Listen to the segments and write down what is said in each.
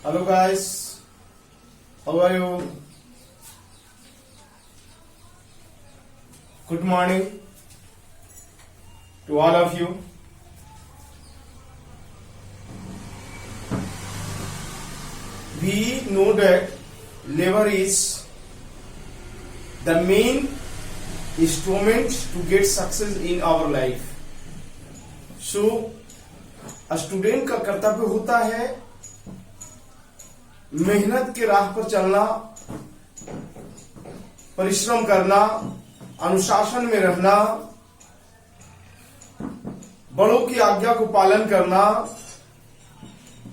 Hello guys, how are you? Good morning to all of you. We know that labor is the main instrument to get success in our life. So, a student का कर्तव्य होता है मेहनत के राह पर चलना, परिश्रम करना, अनुशासन में रहना, बड़ों की आज्ञा को पालन करना।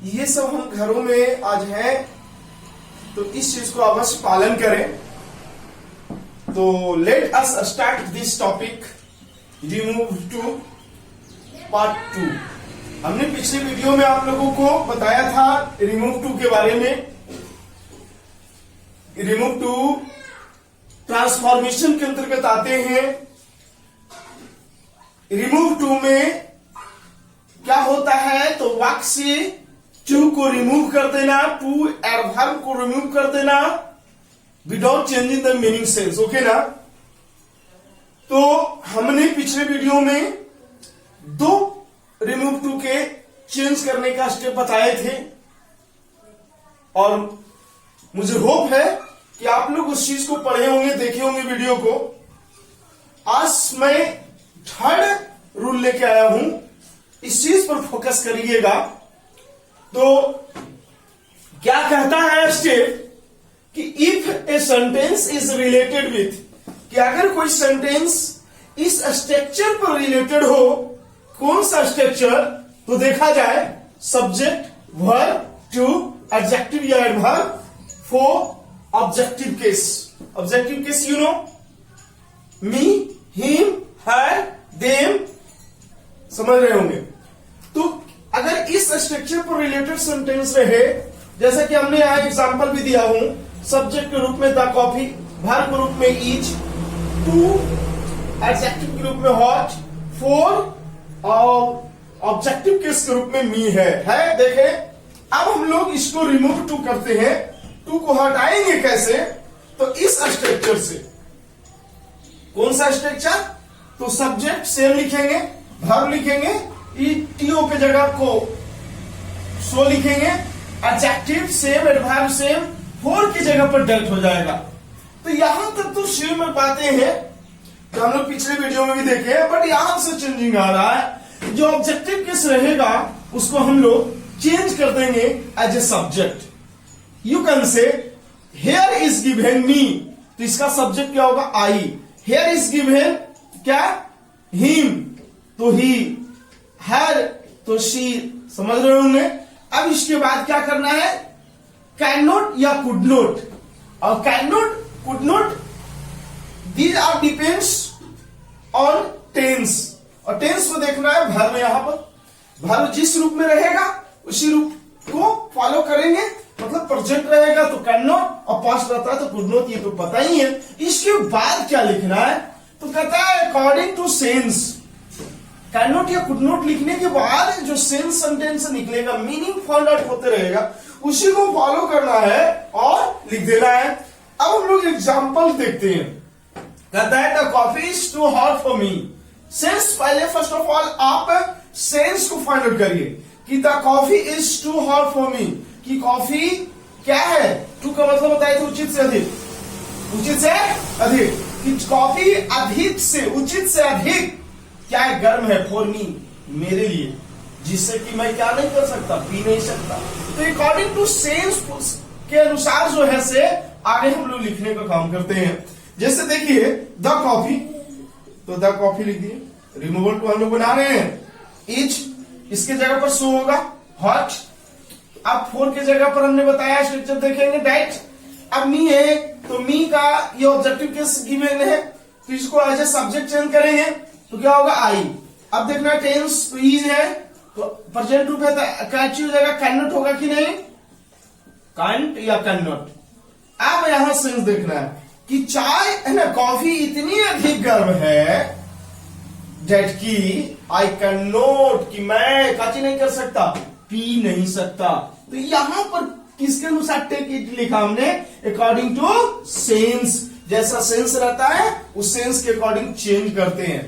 ये सब हम घरों में आज है तो इस चीज को अवश्य पालन करें। तो let us start this topic, remove to part 2। हमने पिछले वीडियो में आप लोगों को बताया था रिमूव टू के बारे में। रिमूव टू ट्रांसफॉर्मेशन के अंतर्गत आते हैं। रिमूव टू में क्या होता है, तो वाक्य से टू को रिमूव कर देना, टू एडवर्ब को रिमूव कर देना without changing the meaning sense. Okay ना। तो हमने पिछले वीडियो में 2 रिमूव टू के चेंज करने का स्टेप बताए थे और मुझे होप है कि आप लोग उस चीज को पढ़े होंगे, देखे होंगे वीडियो को। आज मैं 3rd रूल लेके आया हूं, इस चीज पर फोकस करिएगा। तो क्या कहता है स्टेप कि if a sentence is related with, कि अगर कोई सेंटेंस इस स्ट्रक्चर पर रिलेटेड हो, कौन सा स्ट्रक्चर, तो देखा जाए सब्जेक्ट, वर्ब, टू, एडजेक्टिव या adverb, 4 objective case. Objective case you know, me, him, her, them, समझ रहे होंगे। तो अगर इस स्ट्रक्चर पर रिलेटेड सेंटेंस रहे, जैसा कि हमने यहां एग्जांपल भी दिया हूं, सब्जेक्ट के रूप में द कॉफी, वर्ब के रूप में ईच, टू एडजेक्टिव के रूप में हॉट, 4 और ऑब्जेक्टिव केस के रूप में मी है। देखें, अब हम लोग इसको रिमूव टू करते हैं। टू को हटाएंगे कैसे, तो इस स्ट्रक्चर से। कौन सा स्ट्रक्चर, तो सब्जेक्ट सेम लिखेंगे, वर्ब लिखेंगे, टीओ के जगह को सो लिखेंगे, एडजेक्टिव सेम, एडवर्ब सेम, 4 की जगह पर डेल्ट हो जाएगा। तो यहां तक तो सेम में बातें हैं तो हम लोग पिछले वीडियो में भी देखे हैं, बट यहां से चेंजिंग आ रहा है। जो ऑब्जेक्टिव केस रहेगा उसको हम लोग चेंज कर देंगे as a subject. You can say here is given me, तो इसका सब्जेक्ट क्या होगा, आई। हेयर इज गिवन क्या, हिम, तो ही, हर, तो शी। समझ रहे होंगे। अब इसके बाद क्या करना है, कैन नॉट या कुड नॉट। और can not, could not, these are depends on tense. और टेंस को देखना है वर्ब। यहां पर वर्ब जिस रूप में रहेगा उसी रूप को फॉलो करेंगे। मतलब प्रेजेंट रहेगा तो कैन नॉट, और पास्ट रहता है तो कुड नॉट, ये तो पता ही है। इसके बाद क्या लिखना है, तो कहता है according to sense. Can not या कुड नॉट लिखने के बाद जो सेंस सेंटेंस निकलेगा, मीनिंग फाइंड आउट होते रहेगा, उसी को फॉलो करना है और लिख देना है। अब हम लोग एग्जाम्पल देखते हैं। कहता है the coffee is too hot for me. Sense पहले फर्स्ट ऑफ ऑल आप सेंस को फाइंड आउट करिए कि the coffee is too hot for me, कि कॉफी क्या है, टू का मतलब होता है उचित से अधिक, उचित से अधिक, कि कॉफी अधिक से, उचित से अधिक क्या है, गर्म है, फॉर मी, मेरे लिए, जिससे कि मैं क्या नहीं कर सकता, पी नहीं सकता। तो अकॉर्डिंग टू सेंस के अनुसार जो है से आगे हम लोग लिखने का काम करते हैं। जैसे देखिए द कॉफी, तो द कॉफी लिख दिए। रिमूवल टू हम लोग बना रहे हैं, इज, इसके जगह पर सो होगा, हॉट। अब 4 के जगह पर हमने बताया स्ट्रक्चर देखेंगे, दैट। अब मी है तो मी का ये ऑब्जेक्टिव केस गिवन है, तो इसको एज ए सब्जेक्ट चेंज करेंगे तो क्या होगा, आई। अब देखना टेंस, तो इज है तो प्रेजेंट रूप है, तो कैन हो जाएगा, कैन नॉट होगा कि नहीं, कांट या कैन नॉट। अब यहां सेंस देखना है कि चाय है ना, कॉफी इतनी अधिक गर्म है डेट की आई कैन नॉट, कि मैं काची नहीं कर सकता, पी नहीं सकता। तो यहां पर किसके अनुसार टेक इट लिखा हमने? अकॉर्डिंग टू सेंस, जैसा सेंस रहता है उस सेंस के अकॉर्डिंग चेंज करते हैं।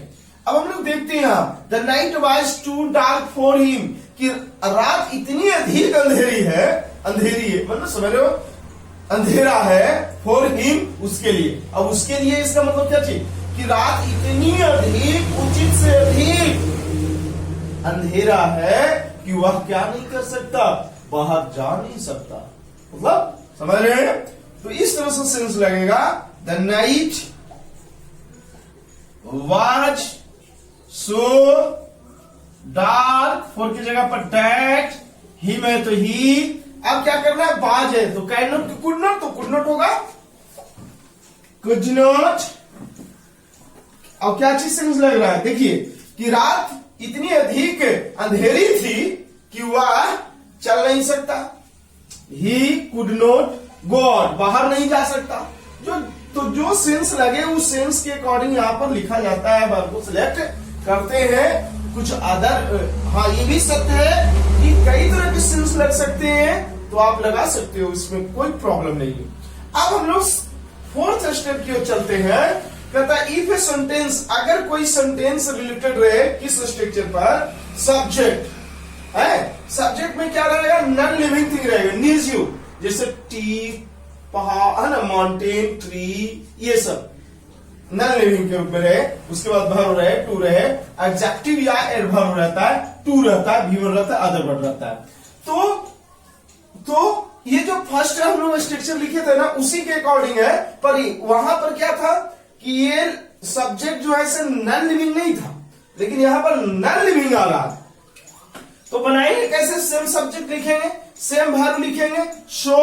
अब हम लोग देखते हैं the night was too dark for him, कि रात इतनी अधिक अंधेरी है, अंधेरी है मतलब समझ रहे हो, अंधेरा है फॉर हिम उसके लिए। अब उसके लिए इसका मतलब क्या चाहिए कि रात इतनी अधिक, उचित से अधिक अंधेरा है कि वह क्या नहीं कर सकता, बाहर जा नहीं सकता। मतलब समझ रहे हैं? तो इस तरह से सेंस लगेगा the night was so dark, for की जगह पर डैट, हिम है तो ही। अब क्या करना है? बाज है तो कैन नॉट, कुड नॉट, तो कुड नॉट होगा कुड नॉट। अब क्या चीज सेंस लग रहा है? देखिए कि रात इतनी अधिक अंधेरी थी कि वह चल नहीं सकता, he could not go out, बाहर नहीं जा सकता। जो सेंस लगे उस सेंस के अकॉर्डिंग यहां पर लिखा जाता है, वर्ब को सिलेक्ट करते हैं। कुछ अदर, हाँ ये भी सत्य है कि कई तरह के सेंस लग सकते हैं, तो आप लगा सकते हो, इसमें कोई प्रॉब्लम नहीं है। अब हम लोग फोर्थ स्टेप की ओर चलते हैं। कहता है इफ ए सेंटेंस, अगर कोई सेंटेंस रिलेटेड रहे किस स्ट्रक्चर पर? सब्जेक्ट है, सब्जेक्ट में क्या रहेगा? नॉन लिविंग थिंग रहेगा, नीज यू, जैसे टी, पहाड़ है ना, माउंटेन, ट्री, ये सब नॉन लिविंग के रूप में रहे। उसके बाद वर्ब रहे, टू रहे, एडजेक्टिव या एडवर्ब रहता है, टू रहता है, वी रहता है, अदर वर्ब रहता है। तो ये जो फर्स्ट हम लोग स्ट्रक्चर लिखे थे ना उसी के अकॉर्डिंग है, पर वहां पर क्या था कि ये सब्जेक्ट जो है नॉन लिविंग नहीं था, लेकिन यहां पर नॉन लिविंग आ रहा है। तो बनाएंगे कैसे? सेम सब्जेक्ट लिखेंगे, सेम वर्ब लिखेंगे, शो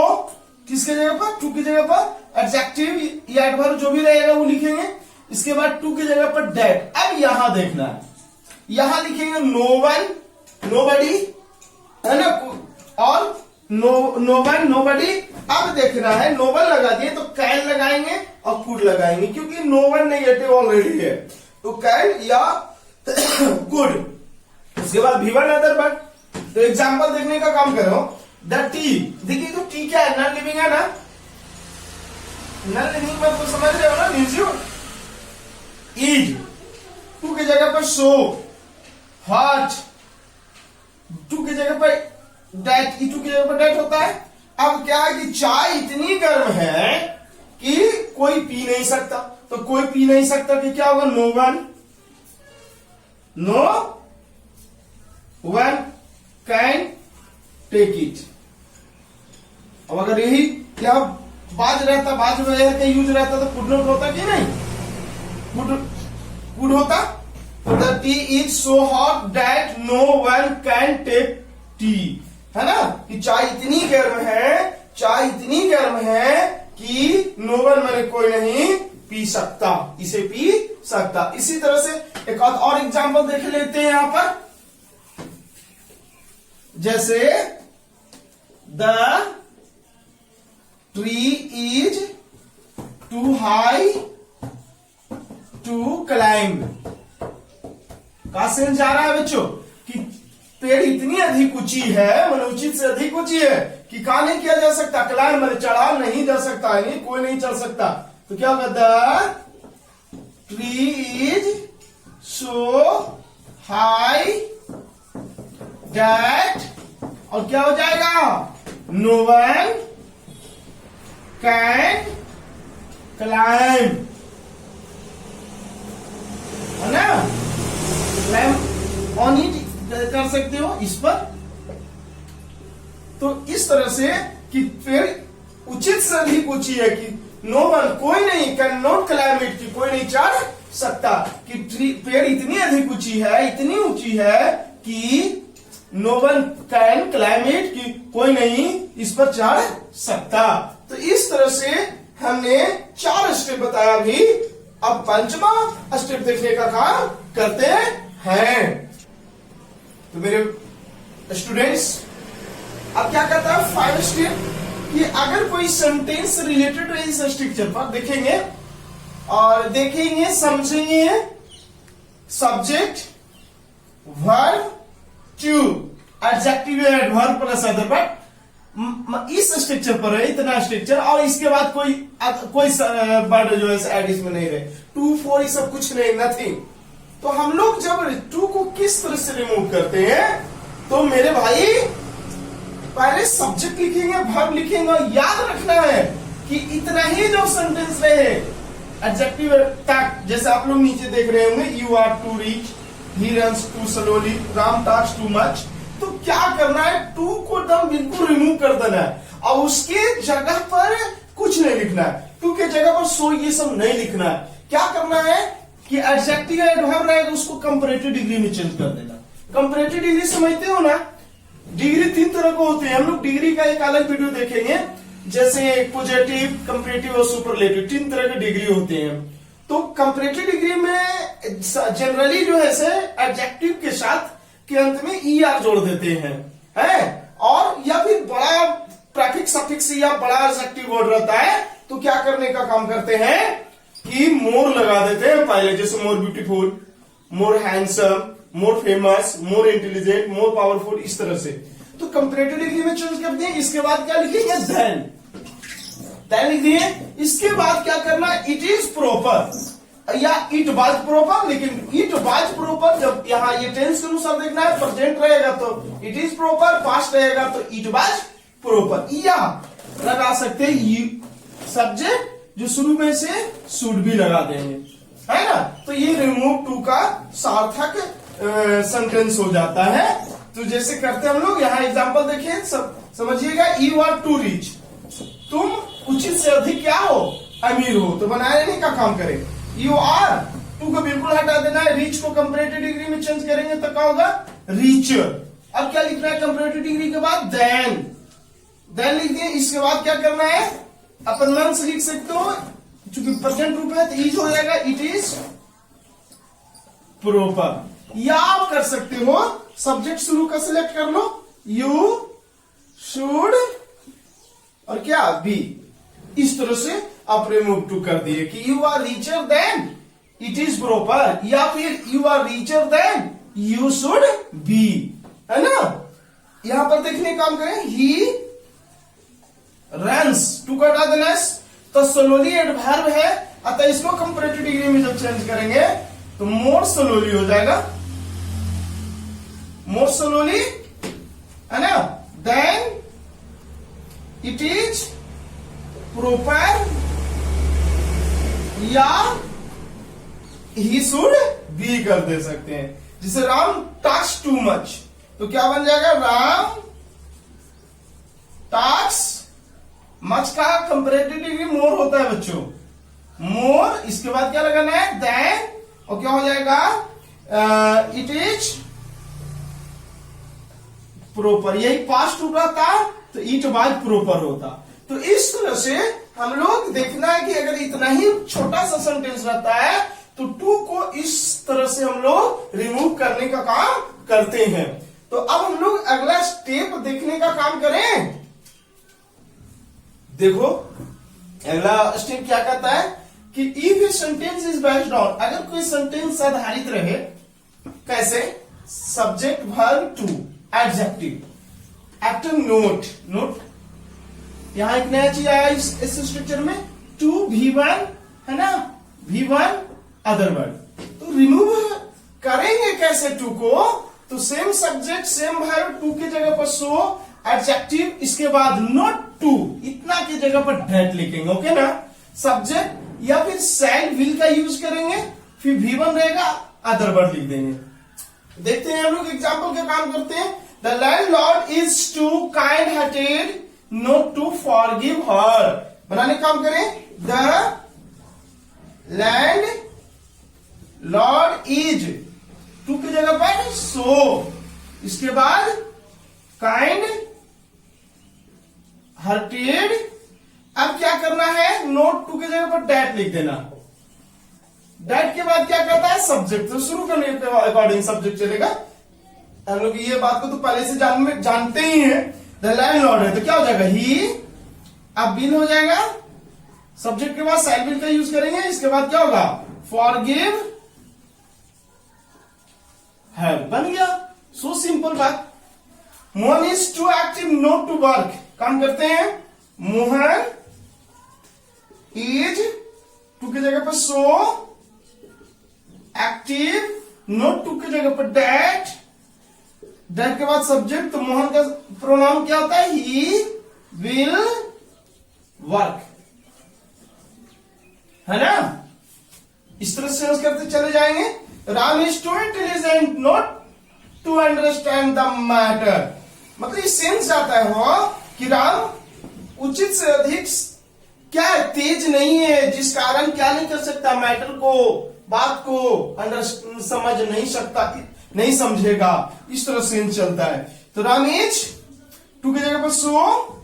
किसके जगह पर? टू की जगह पर, एडजेक्टिव या एडवर्ब जो भी रहेगा वो लिखेंगे। इसके बाद टू की जगह पर दैट। अब यहां देखना है, यहां लिखेंगे नो वन, नोबडी है ना, और नो वन, नोबडी। अब देखना है नो वन लगा दिए तो कैन लगाएंगे और कुड लगाएंगे, क्योंकि नो वन नेगेटिव ऑलरेडी है, तो कैन या कुड। उसके बाद भी1 अदर वर्ब। तो एग्जांपल देखने का काम करो। द टी, देखिए तो टी क्या है? नॉन लिविंग है ना, नॉन लिविंग में तो समझ रहे हो ना, म्यूजियम। इज, टू की जगह पर सो, हॉट, टू की जगह पर डेट, टू की जगह पर डेट होता है। अब क्या है कि चाय इतनी गर्म है कि कोई पी नहीं सकता, तो कोई पी नहीं सकता कि क्या होगा? No one, no one can take it. अब अगर यही क्या बाज रहता, बाज में का यूज रहता तो कुड नॉट होता कि नहीं? कुड होता। The tea is so hot that no one can take tea, है ना, कि चाय इतनी गर्म है, चाय इतनी गर्म है कि नो वन मैंने कोई नहीं पी सकता, इसे पी सकता। इसी तरह से एक और एग्जांपल देख लेते हैं यहां पर, जैसे the tree is too high to climb. का सेंस जा रहा है बच्चों कि पेड़ इतनी अधिक ऊंची है, मतलब उचित से अधिक ऊंची है कि कहा नहीं किया जा सकता, क्लाइंब मतलब चढ़ा नहीं जा सकता, यानी कोई नहीं चढ़ सकता। तो क्या होगा? The tree is so high that, और क्या हो जाएगा? नो वन कैन क्लाइंब, है ना, क्लाइंब ऑन इट कर सकते हो इस पर। तो इस तरह से कि पेड़ उचित से अधिक ऊंची है कि नो वन, कोई नहीं, कैन नॉट क्लाइंब इट, की कोई नहीं चढ़ सकता, कि पेड़ इतनी अधिक ऊंची है, इतनी ऊंची है कि no one can climb it, की कोई नहीं इस पर चढ़ सकता। तो इस तरह से हमने 4 स्टेप बताया अभी। अब 5वां स्टेप देखने का काम करते हैं। तो मेरे स्टूडेंट्स, अब क्या करता है 5 स्टेप, कि अगर कोई सेंटेंस रिलेटेड है इस स्ट्रक्चर पर देखेंगे और देखेंगे, समझेंगे subject, verb, too, adjective and verb plus other verb, इस स्ट्रक्चर पर है, इतना स्ट्रक्चर, और इसके बाद कोई वर्ड जो है ऐड इसमें नहीं रहे, 2 4 ये सब कुछ नहीं, नथिंग। तो हम लोग जब टू को किस तरह से रिमूव करते हैं, तो मेरे भाई पहले सब्जेक्ट लिखेंगे, वर्ब लिखेंगे, और याद रखना है कि इतना ही जो सेंटेंस रहे एडजेक्टिव टैग, जैसे आप लोग नीचे देख रहे होंगे, you are too rich, he runs too slowly, Ram talks too much. तो क्या करना है, टू को एकदम बिल्कुल रिमूव कर देना है, और उसके जगह पर कुछ नहीं लिखना है, टू के जगह पर सो ये सब नहीं लिखना है। क्या करना है कि एडजेक्टिव एडवर्ब रहेगा उसको कंपैरेटिव डिग्री में चेंज कर देना। कंपैरेटिव डिग्री समझते हो ना, डिग्री 3 तरह को होते हैं, हम लोग डिग्री का एक अलग वीडियो देखेंगे, जैसे पॉजिटिव, कंपैरेटिव और सुपरलेटिव, 3 तरह के डिग्री होते हैं। तो कंपैरेटिव डिग्री में जनरली जो है एडजेक्टिव के साथ के अंत में ER जोड़ देते हैं, और या फिर बड़ा प्रीफिक्स सफिक्स या बड़ा एडजेक्टिव वर्ड रहता है, तो क्या करने का काम करते हैं कि मोर लगा देते हैं पहले, जैसे more beautiful, more handsome, more famous, more intelligent, more powerful, इस तरह से। तो कंपैरेटिव डिग्री में चूज कर दिए। इसके बाद क्या लिखेंगे, देन लिख दिए। इसके बाद क्या करना, इट इज प्रॉपर या इट वाज प्रॉपर, लेकिन इट वाज प्रॉपर जब यहाँ ये टेंस के अनुसार देखना है, प्रेजेंट रहेगा तो इट इज प्रॉपर, पास्ट रहेगा तो इट वाज प्रॉपर। या लगा सकते हैं सब्जेक्ट जो शुरू में से शुड भी लगा देंगे, है ना। तो ये रिमूव टू का सार्थक सेंटेंस हो जाता है। तो जैसे करते हम लोग, यहाँ एग्जांपल देखिए, सब समझिएगा। यू आर टू रिच, तुम उचित से अधिक क्या हो, अमीर हो। तो बनाए नहीं का काम करें, यू आर, टू को बिल्कुल हटा देना है, रिच को कंपैरेटिव डिग्री में चेंज करेंगे तो क्या होगा, रिचर। अब क्या लिखना है कंपैरेटिव डिग्री के बाद, देन लिख दिए। इसके बाद क्या करना है, अपन मन से लिख सकते हो, चूंकि प्रेजेंट रूप है तो इज हो जाएगा, इट इज प्रॉपर। या आप कर सकते हो, सब्जेक्ट शुरू का सिलेक्ट कर लो, यू शुड और क्या बी, इस तरह से आप रिमूव टू कर दिए कि you are richer than it is proper, या फिर you are richer than you should be, है ना। यहां पर देखने काम करें, ही रन्स, टू का हटा देना, तो स्लोली एडवर्ब है, अतः इसको कंपैरेटिव डिग्री में जब चेंज करेंगे तो मोर स्लोली हो जाएगा, मोर स्लोली, है ना। देन इट इज प्रॉपर, या ही शुड बी कर दे सकते हैं। जैसे राम टॉक्स टू मच, तो क्या बन जाएगा, राम टॉक्स मच का कंपैरेटिव डिग्री मोर होता है बच्चों, मोर। इसके बाद क्या लगाना है, देन, और क्या हो जाएगा, इट इज प्रॉपर। यही पास्ट होता था तो इट वाज प्रॉपर होता। तो इस तरह से हम लोग देखना है कि अगर इतना ही छोटा सा सेंटेंस रहता है तो टू को इस तरह से हम लोग रिमूव करने का काम करते हैं। तो अब हम लोग अगला स्टेप देखने का काम करें। देखो अगला स्टेप क्या कहता है कि if a sentence is based on, अगर कोई सेंटेंस आधारित रहे, कैसे, subject verb too adjective after note, यहां एक नया चीज आया इस स्ट्रक्चर में, टू V1, है ना, V1 अदर वर्ड। तो रिमूव करेंगे कैसे टू को, तो same subject same verb, too की जगह पर सो एडजेक्टिव, इसके बाद नॉट टू, इतना की जगह पर डेट लिखेंगे, ओके ना। सब्जेक्ट या फिर शैल विल का यूज करेंगे, फिर V1 रहेगा, अदर वर्ड लिख देंगे। देखते हैं हम लोग एग्जाम्पल का काम करते हैं। The landlord is too kind hearted not to forgive her, बनाने काम करें, the landlord is, too की जगह पर सो, इसके बाद काइंड हार्टेड। अब क्या करना है, नोट टू की जगह पर डेट लिख देना। डेट के बाद क्या करता है, सब्जेक्ट, तो शुरू करने के अकॉर्डिंग सब्जेक्ट चलेगा। हम लोग ये बात को तो पहले से जानते ही हैं। द लैंडलॉर्ड है तो क्या हो जाएगा, ही, अब बिल हो जाएगा, सब्जेक्ट के बाद शैल विल का यूज करेंगे, इसके बाद क्या होगा, फॉरगिव है, बन गया। सो सिंपल बात। Mohan is too active not to work, काम करते हैं। मोहन इज, टू की जगह पर सो एक्टिव, नॉट टू की जगह पर डैट, डैट के बाद सब्जेक्ट, तो मोहन का प्रोनाउन क्या होता है? ही विल वर्क, है ना? इस तरह से करते चले जाएंगे। Ram is too intelligent not to understand the matter, मतलब ये सेंस आता है हो कि राम उचित से अधिक क्या है, तेज नहीं है, जिस कारण क्या नहीं कर सकता, मैटर को, बात को समझ नहीं सकता, नहीं समझेगा, इस तरह सेंस चलता है। तो राम इज, टू की जगह पर सो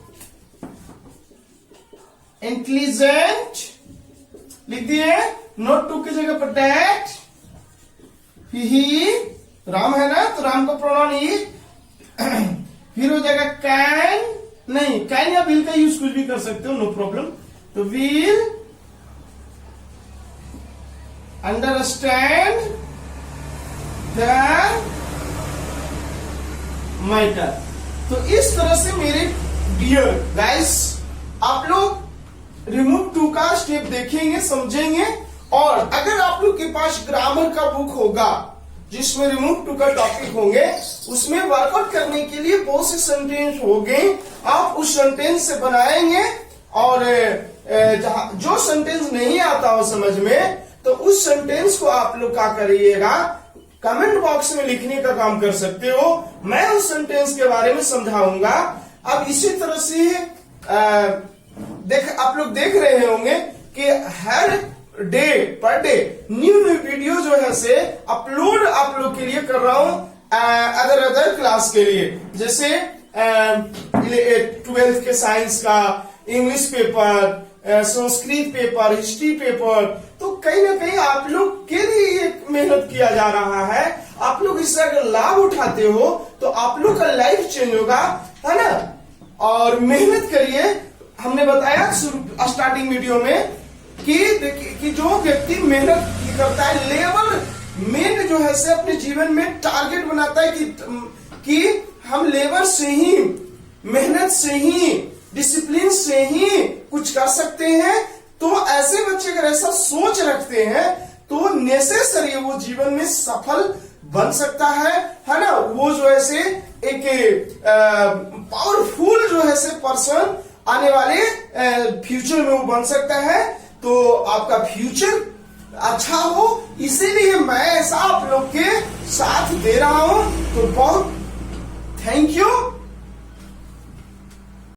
इंटेलिजेंट लिख दिए, नॉट टू की जगह पर डैट, ही राम है ना, तो राम का प्रोनाउन ही, फिर हो जाएगा कैन, नहीं कैन या विल का यूज कुछ भी कर सकते हो, नो प्रॉब्लम। तो विल अंडरस्टैंड द मैटर। तो इस तरह से मेरे डियर गाइस, आप लोग रिमूव टू का स्टेप देखेंगे, समझेंगे। और अगर आप लोग के पास ग्रामर का बुक होगा जिसमें रिमूव टू का टॉपिक होंगे, उसमें वर्कआउट करने के लिए बहुत से सेंटेंस होंगे, आप उस सेंटेंस से बनाएंगे। और जो सेंटेंस नहीं आता हो समझ में, तो उस सेंटेंस को आप लोग क्या करिएगा, कमेंट बॉक्स में लिखने का काम कर सकते हो, मैं उस सेंटेंस के बारे में समझाऊंगा। अब इसी तरह से आप लोग देख रहे होंगे कि हर day per day new video जो है से अपलोड आप लोग के लिए कर रहा हूं, अदर क्लास के लिए, जैसे 12th के साइंस का, English paper, Sanskrit paper, history paper. तो कहीं ना कहीं आप लोग के लिए ये मेहनत किया जा रहा है। आप लोग इससे अगर लाभ उठाते हो तो आप लोग का लाइफ चेंज होगा, है ना? और मेहनत करिए। हमने बताया स्टार्टिंग वीडियो में कि जो व्यक्ति मेहनत करता है, लेबर मेन जो है से अपने जीवन में टारगेट बनाता है कि हम लेबर से ही, मेहनत से ही, डिसिप्लिन से ही कुछ कर सकते हैं। तो ऐसे बच्चे अगर ऐसा सोच रखते हैं तो नेसेसरी वो जीवन में सफल बन सकता है ना? वो जो है से एक पावरफुल जो है से पर्सन आने वाले फ्यूचर में वो बन सकता है। तो आपका फ्यूचर अच्छा हो, इसीलिए मैं ऐसा आप लोग के साथ दे रहा हूं। तो बहुत थैंक यू।